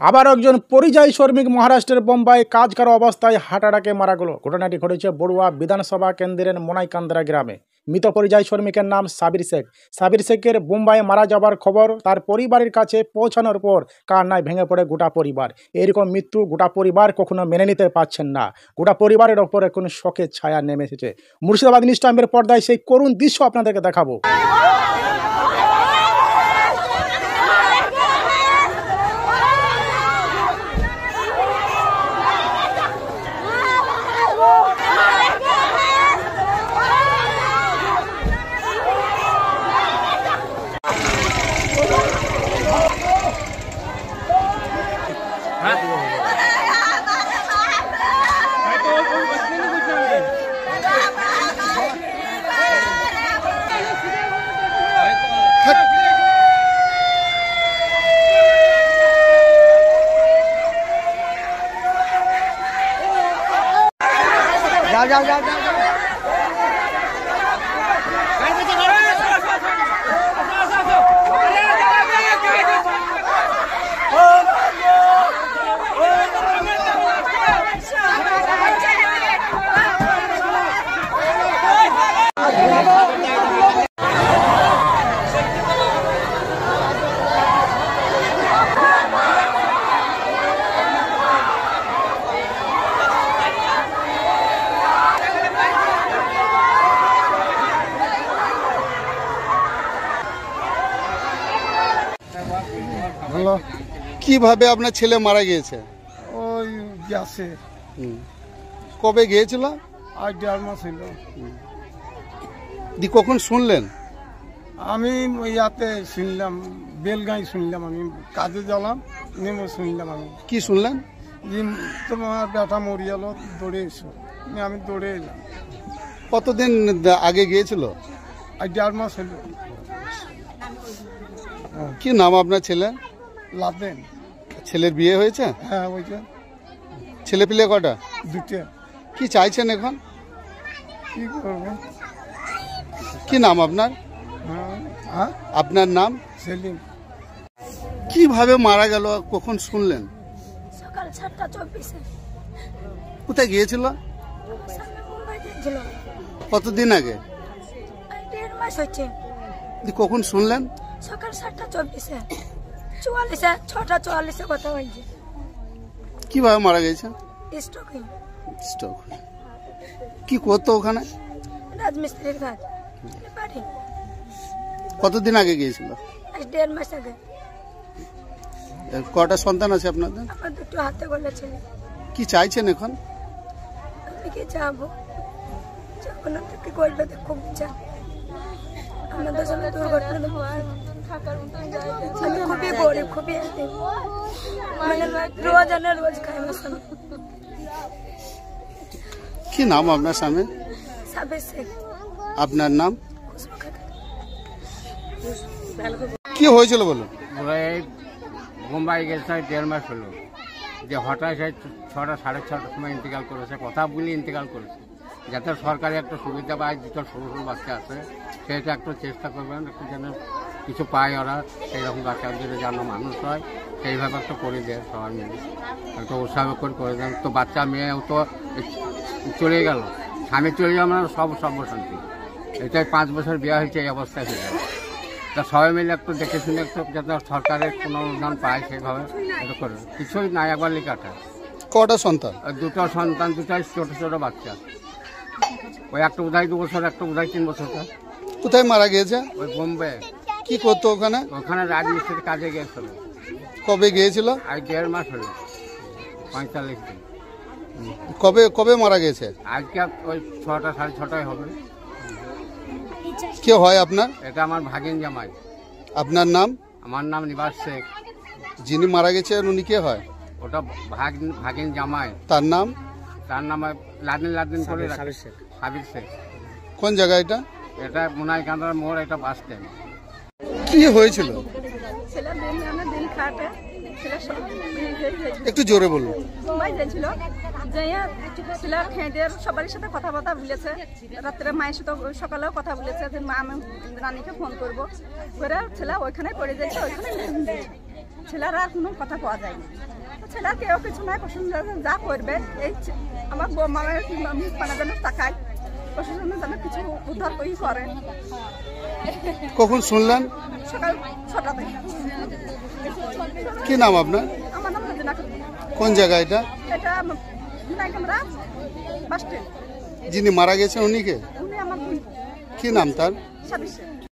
আবার একজন পরিযায়ী শ্রমিক মহারাষ্ট্রের বোম্বাই কাজ করা অবস্থায় হার্ট অ্যাটাকে মারা গেল। ঘটনাটি ঘটেছে বড়ুয়া বিধানসভা কেন্দ্রের মোনাইকান্দ্রা গ্রামে। মৃত পরিযায়ী শ্রমিকের নাম সাবির শেখ। সাবির শেখের বোম্বাই মারা যাবার খবর তার পরিবারের কাছে পৌঁছানোর পর কান্নায় ভেঙে পড়ে গোটা পরিবার। এরকম মৃত্যু গোটা পরিবার কখনো মেনে নিতে পারছেন না। গোটা পরিবারের ওপর এখন শোকের ছায়া নেমে এসেছে। মুর্শিদাবাদ নিউজ টাইমের পর্দায় সেই করুণ দৃশ্য আপনাদেরকে দেখাবো। কিভাবে আপনার ছেলে মারা গিয়েছে? ওই গ্যাসে। কবে গিয়েছিল? আর 1.5 মাস হলো। কখন শুনলেন? আমি ইয়াতে শুনলাম, বেলগাঁই শুনলাম। আমি কাজে গেলাম, নেমে শুনলাম। আমি কি শুনলেন? যে তোমার বেটা মরি গেল, দৌড়ে এসো। আমি দৌড়ে এলাম। কতদিন আগে গিয়েছিল? আর 1.5 মাস হলো। কি নাম আপনার ছেলে? লাদেন। ছেলের বিয়ে হয়েছে? হ্যাঁ, ওইটা। ছেলে পিলে কটা? 2টে। কি চাইছেন এখন? কি করবো? কি নাম আপনার? হ্যাঁ, আপনার নাম? সেলিম। কিভাবে মারা গেল কখন শুনলেন? সকাল 7:24-এ। কোথায় গিয়েছিল? মুম্বাই গিয়েছিল। কতদিন আগে? 1.5 মাস হচ্ছে। কখন শুনলেন? সকাল 7:24-এ। 6:44-এ কথা হয়েছে। কিভাবে মারা গেছে? স্ট্রোক। কি করতো ওখানে? রাজমিস্ত্রির কাজ। বাড়ি। কতদিন আগে গিয়েছিল? 1.5 মাস আগে। কটা সন্তান আছে আপনাদের? আমার 2টো হাতে গোলা ছেলে। কি চাইছেন এখন? আমি কি যাবো না, তো কি করবে? খুব চা আমাদের সাথে দুর্ঘটনা। আমি খুবই গরিব, খুবই মানে রোজ আনে রোজ খাই। কি নাম আপনার স্বামী? সাবির শেখ। আপনার নাম? কি হয়েছিল বলুন? মুম্বাই গেছে 1.5 মাস হলো। যে হঠাৎ 6টা 6:30টার সময় ইন্তেকাল করেছে। কথা বলে ইন্তেকাল করেছে। যাতে সরকারি একটা সুবিধা পায়, যেটা সরু সরু বাচ্চা আছে সেটা একটু চেষ্টা করবেন, একটু যেন কিছু পায় ওরা। সেইরকম বাচ্চাদের যেন মানুষ হয় সেইভাবে একটা করে দেয় সবাই মিলে, একটা উৎসাহ করে দেন। তো বাচ্চা মেয়েও তো চলে গেল, স্বামী চলে গেল, মানে সব সর্বশান্তি। এটাই 5 বছর বিয়ে হয়েছে, এই অবস্থায় হয়ে গেল। তা সবাই মিলে একটু দেখে শুনে একটু যাতে সরকারের কোনো অনুদান পায় সেইভাবে একটু করে। কিছুই নাই, একবার লিখাটা। কটা সন্তান? 2টো সন্তান, 2টাই ছোটো ছোটো বাচ্চা। ওই একটা বোধহয় 2 বছর, একটা বোধহয় 3 বছর। কোথায় মারা গিয়েছে? ওই বোম্বে। কি করতো ওখানে? ওখানে রাজমিস্ত্রির কাজে গিয়েছিল। কবে গিয়েছিল? আর 1.5 মাস হলো, 45 দিন। কবে মারা গেছে? আজকে ওই 6টা 6:30টায় হবে। কে হয় আপনার? এটা আমার ভাগিন জামাই। আপনার নাম? আমার নাম নিবাস শেখ। যিনি মারা গেছেন উনি কে হয়? ওটা ভাগিন জামাই। তার নাম? তার নাম লাদিন করে সাবির শেখ। কোন জায়গা এটা? এটা মোনাইকান্দার মোড়, এটা বাস স্ট্যান্ড। কি হয়েছিল? একটু জোরে বলুন। মুম্বাই গেছিল, যাইয়া ছেলে খেয়ে সবার সাথে কথাবার্তা বলেছে। রাত্রে মায়ের সাথে সকালেও কথা বলেছে যে মা আমি রানীকে ফোন করবো করে ছেলে ওইখানে পড়ে যাচ্ছে, ওইখানে ছেলেরা আর কোনো কথা পাওয়া যায়নি। ছেলের কেউ কিছু নাই, প্রশাসন যা করবে এই আমার বৌমায়ের যেন তাকায়, প্রশাসন যেন কিছু উদ্ধার করে। কখন শুনলেন? সকাল 6টা থেকে। কি নাম আপনার? আমার নাম রোজিনা খাতুন। কোন জায়গা এটা? এটা আমরা বাস স্ট্যান্ড। যিনি মারা গেছেন উনি কে? উনি আমার বোন। কি নাম তার? সাবির শেখ।